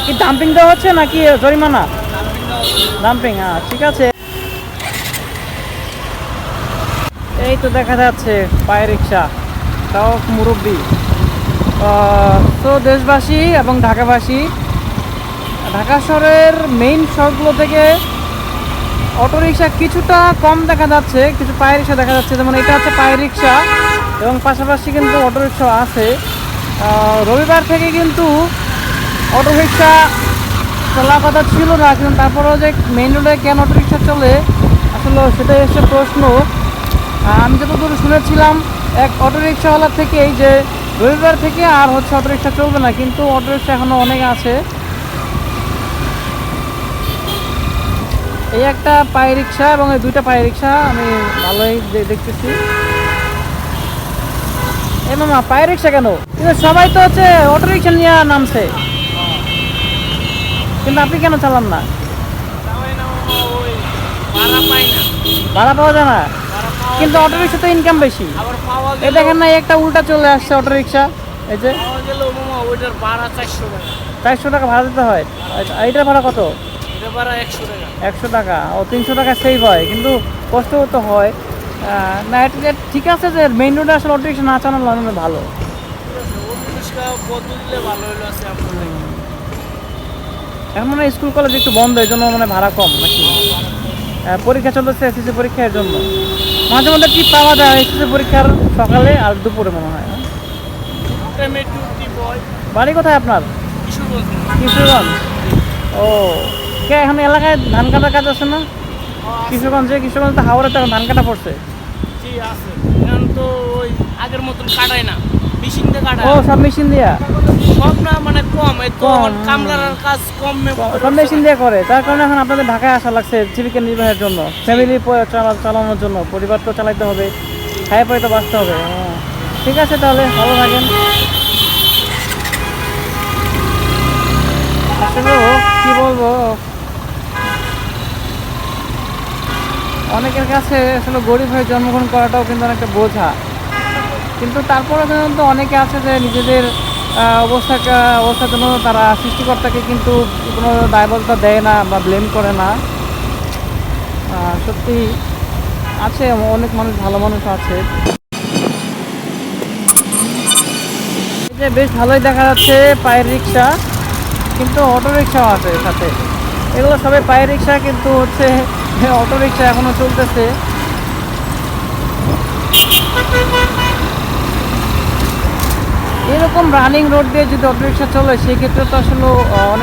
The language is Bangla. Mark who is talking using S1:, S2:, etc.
S1: কি ডাম্পিং দেওয়া হচ্ছে নাকি জরিমানা? ডাম্পিং, হ্যাঁ ঠিক আছে। এই তো দেখা যাচ্ছে পায়ে রিক্সা, তাও মুরব্বী। তো দেশবাসী এবং ঢাকাবাসী, ঢাকা শহরের মেইন সড়কগুলো থেকে অটোরিকশা কিছুটা কম দেখা যাচ্ছে, কিছু পায়ে রিক্সা দেখা যাচ্ছে। যেমন এটা হচ্ছে পায়ে রিক্সা এবং পাশাপাশি কিন্তু অটোরিকশা আছে। রবিবার থেকে কিন্তু অটোরিকশা চলার কথা ছিল না, কিন্তু তারপরেও যে মেইন রোডে কেন অটোরিকশা চলে আসলে সেটাই হচ্ছে প্রশ্ন। আমি যতদূর শুনেছিলাম এক অটোরিকশাওয়ালার থেকেই যে রবিবার থেকে আর হচ্ছে অটোরিকশা চলবে না, কিন্তু অটোরিকশা এখনও অনেক আছে। এই একটা পায়ে রিক্সা এবং এই দুইটা পায়ে রিক্সা আমি ভালোই দেখতেছি। এই মামা পায়ে রিক্সা কেন? কিন্তু সবাই তো হচ্ছে অটোরিকশা নিয়ে নামছে, কিন্তু আপনি কেন চালান না? ভাড়া পাওয়া যায় না, কিন্তু অটোরিকশা তো ইনকাম বেশি। এই দেখেন না, একটা উল্টা চলে আসছে অটোরিকশা। এই যে 400 টাকা ভাড়া দিতে হয়। এইটার ভাড়া কত? 100 টাকা। ও 300 টাকা সেভ হয়, কিন্তু কষ্ট তো হয় না। এটা ঠিক আছে যে মেইন রোডে আসলে অটোরিকশা না চালানো ভালো। এখন মানে স্কুল কলেজ একটু বন্ধ, এই জন্য মানে ভাড়া কম নাকি? পরীক্ষা চলতেছে, এসএসসি পরীক্ষার জন্য মাঝে মধ্যে টিপ পাওয়া যায়। এসএসসি পরীক্ষার সকালে আর দুপুরে মনে হয়। বাড়ি কোথায় আপনার? কিশোরগঞ্জ। ও কে এখন এলাকায় ধান কাটার কাজ আছে না? কিশোরগঞ্জে তো হাওড়ে তো এখন ধান কাটা পড়ছে।
S2: তো ওই আগের মতন কাটায় না, মেশিন দিয়ে কাটায়।
S1: ও সব মেশিন দিয়া?
S2: সব না, মানে কম। এই তো কামলার কাজ কম,
S1: সব মেশিন দিয়ে করে, তার কারণে এখন আপনাদের ঢাকায় আসা লাগছে জীবিকা নির্বাহের জন্য, ফ্যামিলি চালানোর জন্য। পরিবার তো চালাইতে হবে, খায় পরে তো বাঁচতে হবে। ঠিক আছে তাহলে, ভালো থাকেন। আসলে কি বলবো, অনেকের কাছে আসলে গরিব হয়ে জন্মগ্রহণ করাটাও কিন্তু অনেকটা বোঝা। কিন্তু তারপরে কিন্তু অনেকে আছে যে নিজেদের অবস্থার জন্য তারা সৃষ্টিকর্তাকে কিন্তু কোনো দায়বদ্ধতা দেয় না বা ব্লেম করে না। সত্যি আছে, অনেক মানুষ, ভালো মানুষ আছে। এই যে বেশ ভালোই দেখা যাচ্ছে পায়ের রিক্সা, কিন্তু অটো রিক্সাও আছে সাথে। এগুলো সবাই পায়ের রিক্সা, কিন্তু হচ্ছে অটো রিক্সা এখনো চলতেছে। এরকম রানিং রোড দিয়ে যদি অটোরিকশা চলে সেক্ষেত্রে তো আসলে অনেক